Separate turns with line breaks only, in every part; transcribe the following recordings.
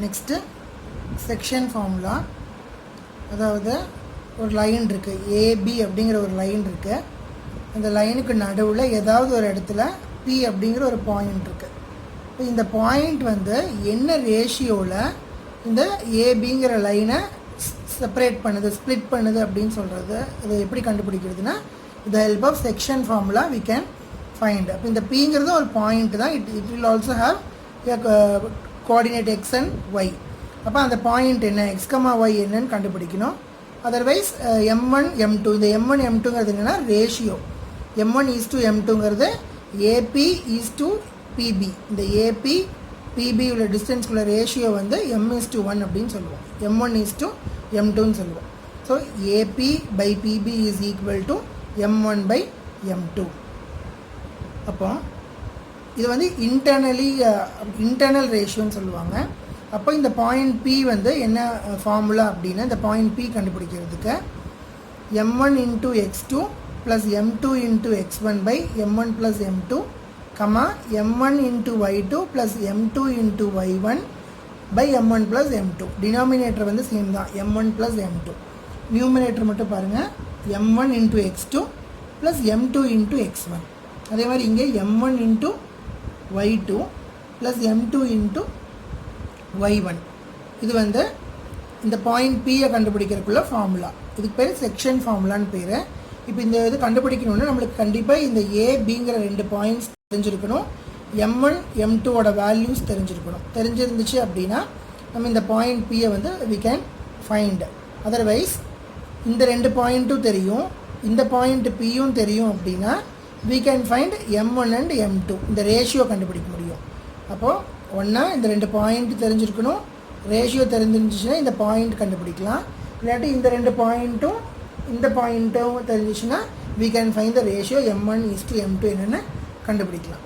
Next section formula. அதாவது ஒரு line இருக்குது, ஏபி அப்படிங்கிற ஒரு லைன் இருக்குது. அந்த லைனுக்கு நடுவில் ஏதாவது ஒரு இடத்துல பி அப்படிங்கிற ஒரு பாயிண்ட் இருக்குது. இப்போ இந்த பாயிண்ட் வந்து என்ன ரேஷியோவில் இந்த ஏபிங்கிற லைனை செப்பரேட் பண்ணுது, ஸ்ப்ளிட் பண்ணுது அப்படின்னு சொல்கிறது. இதை எப்படி கண்டுபிடிக்கிறதுனா, with help of section formula we can find. அப்போ இந்த பிங்கிறது ஒரு பாயிண்ட் தான். It will also have coordinate x and y. அப்போ அந்த பாயிண்ட் என்ன, எக்ஸ் கமா ஒய் என்னன்னு கண்டுபிடிக்கணும். அதர்வைஸ் M1 M2, இந்த M1 M2ங்கிறது என்னென்னா ratio. M1 is to M2ங்கிறது AP is to PB. இந்த AP PB உள்ள டிஸ்டன்ஸ்குள்ள ரேஷியோ வந்து M is to 1 அப்படின்னு சொல்லுவோம். M1 is to M2ன்னு சொல்லுவோம். So AP by PB is equal to M1 by M2. அப்போ இது வந்து இன்டர்னல் ரேஷியோன்னு சொல்லுவாங்க. அப்போ இந்த பாயிண்ட் P வந்து என்ன ஃபார்முலா அப்படின்னா, இந்த பாயிண்ட் P கண்டுபிடிக்கிறதுக்கு M1 into X2 plus M2 into X1 by M1 plus M2, M1 into Y2 plus M2 into Y1 by M1 plus M2. Denominator வந்து சேம் தான், M1 plus M2. நியூமினேட்டர் மட்டும் பாருங்கள், M1 into X2 plus M2 into X1. அதே மாதிரி இங்கே M1 into Y2 plus M2 into Y1. இது வந்து இந்த பாயிண்ட் Pயை கண்டுபிடிக்கிறதுக்குள்ள ஃபார்முலா. இதுக்கு பேர் செக்ஷன் ஃபார்முலான்னு பேர். இப்போ இந்த இது கண்டுபிடிக்கணும்னா நம்மளுக்கு கண்டிப்பாக இந்த ஏபிங்கிற ரெண்டு பாயிண்ட்ஸ் தெரிஞ்சிருக்கணும். M1 M2ஓட வேல்யூஸ் தெரிஞ்சிருக்கணும். தெரிஞ்சிருந்துச்சு அப்படின்னா நம்ம இந்த பாயிண்ட் Pயை வந்து வி கேன் ஃபைண்ட். அதர்வைஸ் இந்த ரெண்டு பாயிண்ட்டும் தெரியும், இந்த பாயிண்ட் Pயும் தெரியும் அப்படின்னா we can find M1 and M2, இந்த ரேஷியோ கண்டுபிடிக்க முடியும். அப்போது ஒன்றா இந்த ரெண்டு பாயிண்ட் தெரிஞ்சிருக்கணும், ரேஷியோ தெரிஞ்சிருந்துச்சுன்னா இந்த பாயிண்ட் கண்டுபிடிக்கலாம். இல்லாட்டி இந்த ரெண்டு பாயிண்ட்டும் இந்த பாயிண்ட்டும் தெரிஞ்சிச்சுன்னா we can find the ratio M1 is to M2 என்னென்னு கண்டுபிடிக்கலாம்.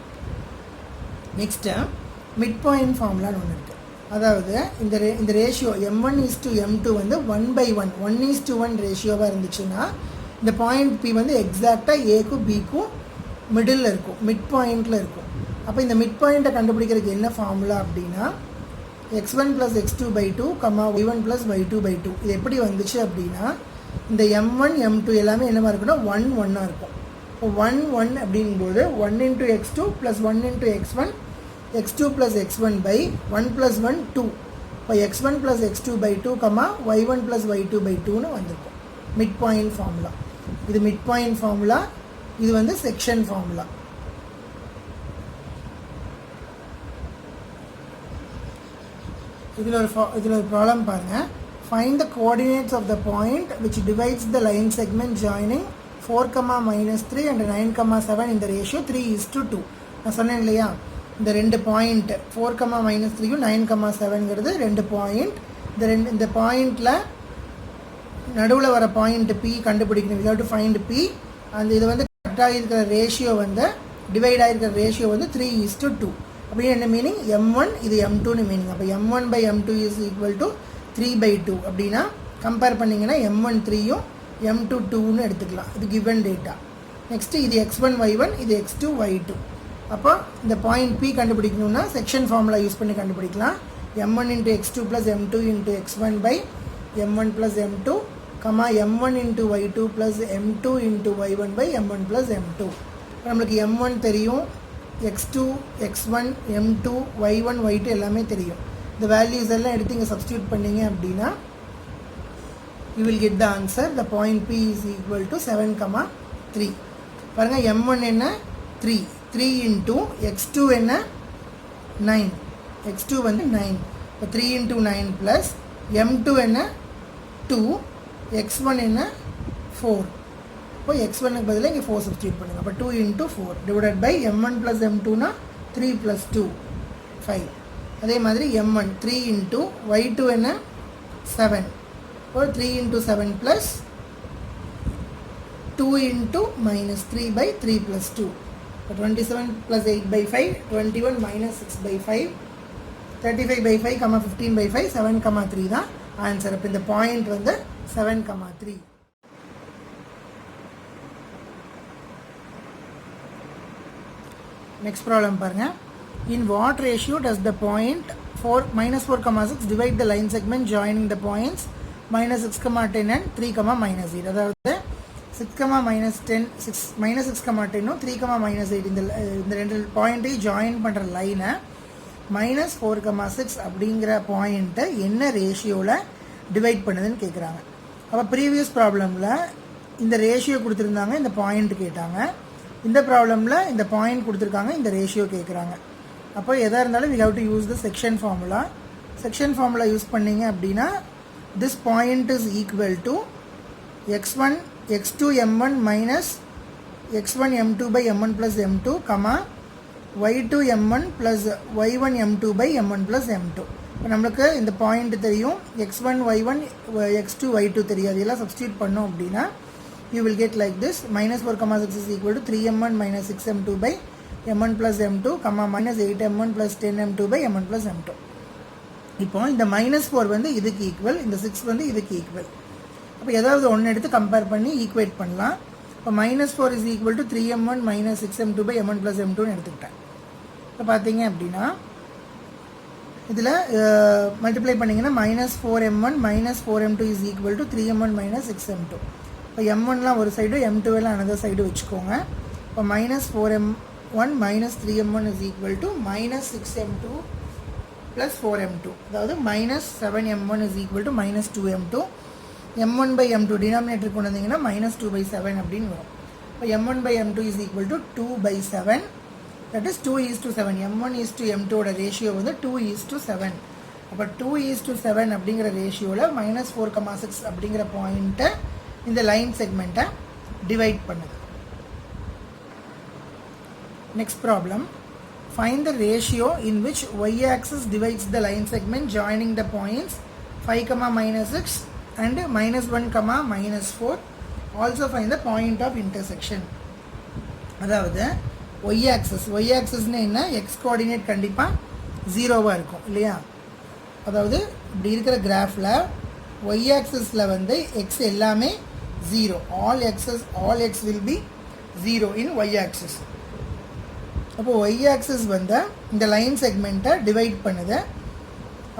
நெக்ஸ்ட்டு மிட் பாயிண்ட் ஃபார்முலான்னு ஒன்று இருக்குது. அதாவது இந்த ratio M1 is to M2 வந்து 1/1 1:1 ரேஷியோவாக இருந்துச்சுன்னா இந்த பாயிண்ட் P வந்து எக்ஸாக்டாக ஏக்கும் பிக்கும் மிடில் இருக்கும், மிட் பாயிண்டில் இருக்கும். அப்போ இந்த மிட் பாயிண்ட்டை கண்டுபிடிக்கிறதுக்கு என்ன ஃபார்முலா அப்படின்னா x1 plus x2/2, y1 plus y2/2. இது எப்படி வந்துச்சு அப்படின்னா இந்த M1 M2 எல்லாமே என்னவா இருக்குன்னா 1 1 இருக்கும். இப்போ 1 1 அப்படிங்கும்போது 1 into x2 plus 1 into x1, x2 plus x1 by 1 plus 1 2. இப்போ x1 plus x2/2, y1 plus y2/2ன்னு வந்திருக்கும். மிட் பாயிண்ட் ஃபார்முலா இது. மிட் பாயிண்ட் ஃபார்முலா இது வந்து செக்ஷன் ஃபார்முலா. இதில் ஒரு ப்ராப்ளம் பாருங்கள். Find the coordinates of the point which divides the line segment joining 4, -3 and 9, 7 இந்த ரேஷியோ 3:2. நான் சொன்னேன் இல்லையா, இந்த ரெண்டு பாயிண்ட் 4, -3யும் 9, 7ங்கிறது ரெண்டு பாயிண்ட். இந்த பாயிண்டில் நடுவில் வர பாயிண்ட் P கண்டுபிடிக்கணும். We have to find P. அந்த இது வந்து கரெக்டாக இருக்கிற ரேஷியோ வந்து டிவைட் ஆகிருக்கிற ரேஷியோ வந்து 3:2. அப்படின்னு என்ன மீனிங், M1 இது M2ன்னு மீனிங். அப்போ M1 by M2 is equal to 3/2 அப்படின்னா கம்பேர் பண்ணிங்கன்னா M1 3யும் M2 2ன்னு எடுத்துக்கலாம். இது கிவன் டேட்டா. நெக்ஸ்ட்டு இது x1 y1, இது x2 y2. அப்போ இந்த பாயிண்ட் P கண்டுபிடிக்கணும்னா செக்ஷன் ஃபார்முலா யூஸ் பண்ணி கண்டுபிடிக்கலாம். M1 into x2 plus M2 into x1 by M1 plus M2, M1 into y2 plus M2 into y1 by M1 plus M2. நம்மளுக்கு M1 தெரியும், x2 x1 M2 y1 y2 எல்லாமே தெரியும். இந்த values எல்லாம் எடுத்து இங்கே சப்ஸ்டியூட் பண்ணிங்க அப்படின்னா you will get the answer. The point P is equal to 7, 3. பாருங்கள், M1 என்ன 3 into x2 என்ன 9, x2 வந்து 9. இப்போ 3 into 9 plus M2 என்ன 2, x1 என்ன 4. இப்போ x1க்கு பதிலாக இங்கே 4 சப்ஸ்டியூட் பண்ணுங்கள். அப்போ 2 into 4 divided by M1 plus M2னா 3 plus 2 5. அதே மாதிரி M1 3 into y2 என்ன 7. இப்போ 3 into 7 plus 2 into -3 by 3 plus 2. இப்போ 27 plus 8/5, 21 minus 6/5, 35/5, 15/5, 7, 3 தான் ஆன்சர். அப்போ இந்த பாயிண்ட் வந்து 7, 3. நெக்ஸ்ட் ப்ராப்ளம் பாருங்கள். In what ratio does the point 4, divide the line segment joining the points minus 6, 10 and 3, minus 8. அதாவது 6, minus 10, 6, minus 6, 10 3, minus 8 இந்த ரெண்டு பாயிண்ட்டை ஜாயின் பண்ணுற லைனை -4, 6 அப்படிங்கிற பாயிண்ட்டை என்ன ரேஷியோவில் டிவைட் பண்ணுதுன்னு கேட்குறாங்க. அப்போ ப்ரீவியஸ் ப்ராப்ளமில் இந்த ரேஷியோ கொடுத்துருந்தாங்க, இந்த பாயிண்ட் கேட்டாங்க. இந்த ப்ராப்ளமில் இந்த பாயிண்ட் கொடுத்துருக்காங்க, இந்த ரேஷியோ கேட்குறாங்க. அப்போ எதாக இருந்தாலும் we have to use the section formula. Section formula use பண்ணிங்க அப்படின்னா this point is equal to x1 x2 m1 minus x1 m2 by m1 plus m2 y2 m1 plus y1 m2 by m1 plus m2. இப்போ நம்மளுக்கு இந்த point தெரியும், x1 y1 x2 y2 தெரியாது. இதெல்லாம் substitute பண்ணோம் அப்படின்னா you will get like this -4, 6 is equal to 3m1 minus 6m2 by m1 plus m2, minus 8m1 plus 10m2 by m1 plus m2. இப்போ இந்த -4 வந்து இதுக்கு ஈக்குவல், இந்த 6 வந்து இதுக்கு ஈக்குவல். அப்போ ஏதாவது ஒன்று எடுத்து கம்பேர் பண்ணி ஈக்குவேட் பண்ணலாம். இப்போ -4 is equal to 3m1 minus 6m2 by m1 plus m2ன்னு எடுத்துக்கிட்டேன். இப்போ பார்த்தீங்க அப்படின்னா இதில் மல்டிப்ளை பண்ணிங்கன்னா -4m1 minus 4m2 is equal to 3m1 minus 6m2. இப்போ m1லாம் ஒரு சைடு, m2எல்லாம் another சைடு வச்சுக்கோங்க. இப்போ -4m1 minus 3m1 is equal to -6m2 plus 4m2. அதாவது -7m1 is equal to -2m2. m1 by m2 denominator கொண்டு வந்தீங்கன்னா -2 by 7 அப்படின்னு வரும். இப்போ m1 by m2 is equal to 2 by 7. That is 2:7. m1 is to m2 ஓட ratio வந்து 2:7. அப்போ 2:7 அப்படிங்கிற ரேஷியோவில் -4, 6 அப்படிங்கிற பாயிண்ட்டை இந்த லைன் செக்மெண்ட்டை டிவைட் பண்ணுது. Next problem, find the ratio in which y-axis divides the line segment joining the points 5, -6 and -1, -4. Also find the point of intersection. அதாவது y-axisனா என்ன, x கோஆர்டினேட் கண்டிப்பாக 0வாக இருக்கும் இல்லையா. அதாவது இப்படி இருக்கிற கிராஃபில் y-axisல வந்து x எல்லாமே 0. all x will be 0 in y-axis. அப்போது y-axis வந்து இந்த லைன் செக்மெண்ட்டை டிவைட் பண்ணுது.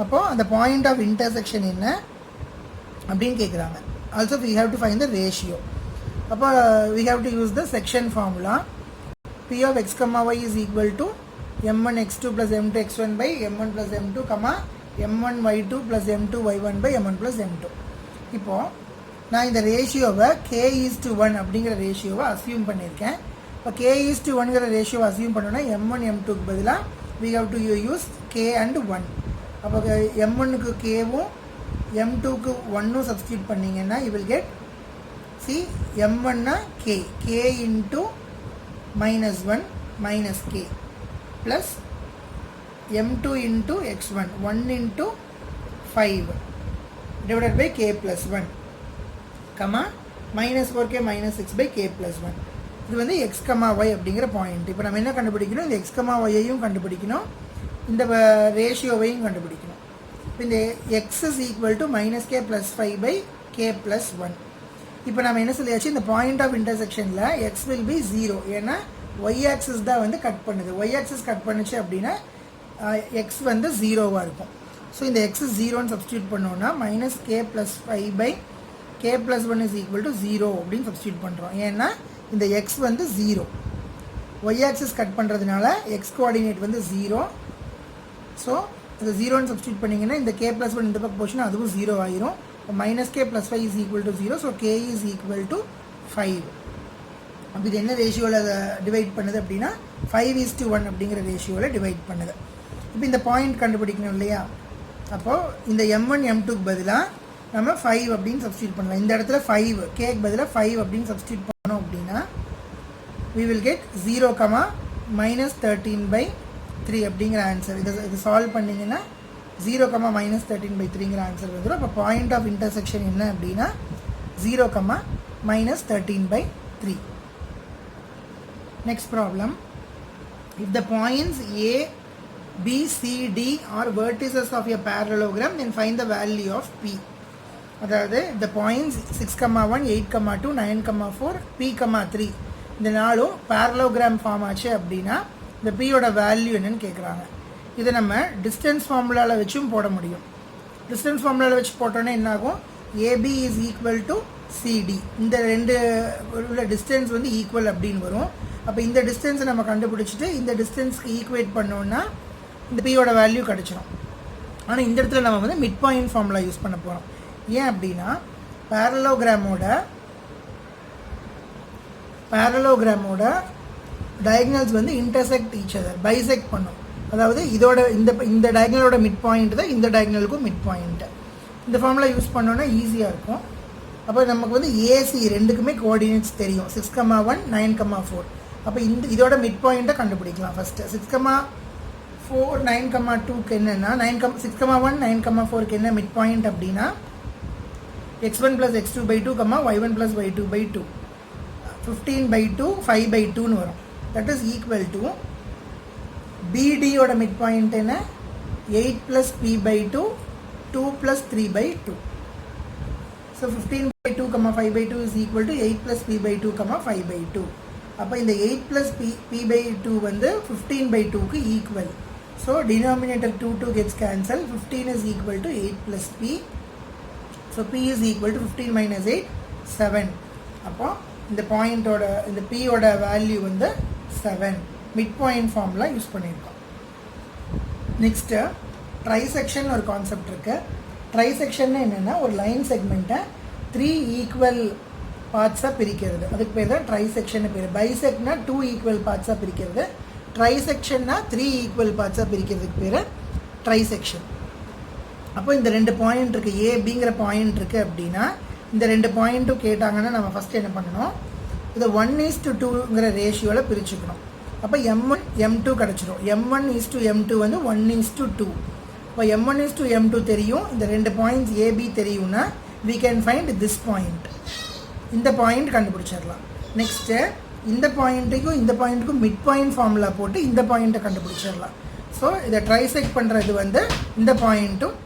அப்போது அந்த பாயிண்ட் ஆஃப் இன்டர்செக்ஷன் என்ன அப்படின்னு கேட்குறாங்க. Also we have to find the ratio. அப்போ we have to use the section formula. P of x, y is equal to m1 x2 plus m2 x1 by m1 plus m2, m1 y2 plus m2 y1 by m1 plus m2. இப்போது நான் இந்த ரேஷியோவை k:1 அப்படிங்கிற ரேஷியோவை assume பண்ணியிருக்கேன். இப்போ k:1ங்கிற ரேஷியோவை assume பண்ணோன்னா m1 m2க்கு பதிலாக we have to use k and 1. அப்போ m1க்கு k-வும் m2க்கு 1ம் சப்ஸ்டியூட் பண்ணிங்கன்னா you will get, see, m1னா k into -1 minus k plus m2 into x1 1 into 5 divided by k plus 1, -4k minus 6 by k plus 1. இது வந்து x, y அப்படிங்கிற point. இப்போ நம்ம என்ன கண்டுபிடிக்கணும், இந்த x, yையும் கண்டுபிடிக்கணும், இந்த ரேஷியோவையும் கண்டுபிடிக்கணும். இப்போ இந்த x is equal to -k plus 5 by k plus 1. இப்போ நம்ம என்ன சொல்லியாச்சு, இந்த பாயிண்ட் ஆஃப் இன்டர்செக்ஷனில் x will be 0. ஏன்னா y-axis தான் வந்து கட் பண்ணுது. y-axis கட் பண்ணுச்சு அப்படின்னா x வந்து 0வாக இருக்கும். ஸோ இந்த x 0ன்னு சப்ஸ்டியூட் பண்ணோன்னா -k plus 5 by k plus 1 is equal to 0 அப்படின்னு சப்ஸ்டியூட் பண்ணுறோம். ஏன்னா இந்த x வந்து 0, y-axis கட் பண்ணுறதுனால x கோஆர்டினேட் வந்து 0. ஸோ இந்த 0ன்னு சப்ஸ்டியூட் பண்ணிங்கன்னா இந்த k plus 1 இந்த பக்கம் போச்சுன்னா அதுவும் 0 ஆயிரும். -k plus 5 is equal to 0. So k is equal to 5. அப்போ இது என்ன ரேஷியோவில் அதை டிவைட் பண்ணுது அப்படின்னா 5:1 அப்படிங்கிற ரேஷியோவில் டிவைட் பண்ணுது. இப்போ இந்த பாயிண்ட் கண்டுபிடிக்கணும் இல்லையா. அப்போது இந்த m1 m2க்கு பதிலாக நம்ம 5 அப்படின்னு சப்ஸ்டியூட் பண்ணலாம். இந்த இடத்துல 5, கேக்கு பதிலாக 5 அப்படின்னு சப்ஸ்டியூட் பண்ணோம் அப்படின்னா we will get 0, -13/3 அப்படிங்கிற ஆன்சர். இது சால்வ் பண்ணிங்கன்னா 0, -13/3ங்கிற ஆன்சர் வந்துடும். அப்போ பாயிண்ட் ஆஃப் இன்டர்செக்ஷன் என்ன அப்படின்னா 0, -13/3. Next problem, if the points A, B, C, D are vertices of a parallelogram, then find the value of P. அதாவது the points 6, 1, 8, 2, 9, 4, P, 3 இந்த நாளும் parallelogram ஃபார்ம் ஆச்சு அப்படின்னா இந்த P யோட வேல்யூ என்னன்னு கேட்குறாங்க. இதை நம்ம டிஸ்டன்ஸ் ஃபார்முலாவில் வச்சும் போட முடியும். டிஸ்டன்ஸ் ஃபார்முலாவில் வச்சு போட்டோன்னே என்ன ஆகும், AB is equal to CD, இந்த ரெண்டு உள்ள டிஸ்டன்ஸ் வந்து ஈக்குவல் அப்படின்னு வரும். அப்போ இந்த டிஸ்டன்ஸை நம்ம கண்டுபிடிச்சிட்டு இந்த டிஸ்டன்ஸ்க்கு ஈக்குவேட் பண்ணோன்னா இந்த பியோட வேல்யூ கிடச்சிரும். ஆனால் இந்த இடத்துல நம்ம வந்து மிட் பாயிண்ட் ஃபார்முலா யூஸ் பண்ண போகிறோம். ஏன் அப்படின்னா பேரலோகிராமோட டயக்னல்ஸ் வந்து இன்டர்செக்ட் ஈச் அதர், பைசெக்ட் பண்ணும். அதாவது இதோட இந்த டயக்னலோட மிட் பாயிண்ட் தான் இந்த டயக்னலுக்கும் மிட் பாயிண்ட்டு. இந்த ஃபார்முலா யூஸ் பண்ணோன்னா ஈஸியாக இருக்கும். அப்போ நமக்கு வந்து ஏசி ரெண்டுக்குமே கோஆர்டினேட்ஸ் தெரியும், 6,1 9,4. அப்போ இதோட மிட் பாயிண்ட்டை கண்டுபிடிக்கலாம். ஃபஸ்ட்டு 6,4 9,2க்கு என்னென்னா 6,1 9,4க்கு என்ன மிட் பாயிண்ட் அப்படின்னா x1 + x2/2, y1 + y2/2, 15/2 5/2ன்னு வரும். தட் இஸ் ஈக்குவல் டு பிடியோட மிட் பாயிண்ட் என்ன 8 + p/2 2 + 3/2. So 15/2, 5/2 is equal to 8 + p/2, 5/2. அப்போ இந்த 8 + p/2 வந்து 15/2க்கு equal. So denominator 2 gets cancel. 15 is equal to 8 + p. So p is equal to 15 - 8 7. அப்போ இந்த பாயிண்டோட இந்த பியோட வேல்யூ வந்து 7. மிட் பாயிண்ட் ஃபார்முலா யூஸ் பண்ணியிருக்கோம். நெக்ஸ்ட்டு ட்ரைசெக்ஷன் ஒரு கான்செப்ட் இருக்குது. ட்ரைசெக்ஷன் என்னென்னா ஒரு லைன் செக்மெண்ட்டை 3 ஈக்குவல் பார்ட்ஸாக பிரிக்கிறது, அதுக்கு பேர் தான் ட்ரைசெக்ஷன் பேர். பைசெக்ட்னா 2 ஈக்குவல் பார்ட்ஸாக பிரிக்கிறது, ட்ரைசெக்ஷன்னா 3 ஈக்குவல் பார்ட்ஸாக பிரிக்கிறதுக்கு பேர் ட்ரைசெக்ஷன். அப்போ இந்த 2 பாயிண்ட் இருக்குது, ஏபிங்கிற பாயிண்ட் இருக்குது அப்படின்னா இந்த 2 பாயிண்ட்டும் கேட்டாங்கன்னா நம்ம ஃபஸ்ட்டு என்ன பண்ணணும், இதை 1:2ங்கிற ரேஷியோவில் பிரிச்சுக்கணும். அப்போ M1 M2 கிடச்சிரும். M1:M2 வந்து 1:2. இப்போ M1:M2 தெரியும், இந்த 2 பாயிண்ட்ஸ் ஏபி தெரியும்னா we can find this point. இந்த பாயிண்ட் கண்டுபிடிச்சிடலாம். நெக்ஸ்ட்டு இந்த பாயிண்ட்டுக்கும் மிட் பாயிண்ட் ஃபார்முலா போட்டு இந்த பாயிண்ட்டை கண்டுபிடிச்சிடலாம். ஸோ இதை ட்ரைசெக்ட் பண்ணுறது வந்து இந்த பாயிண்ட்டும்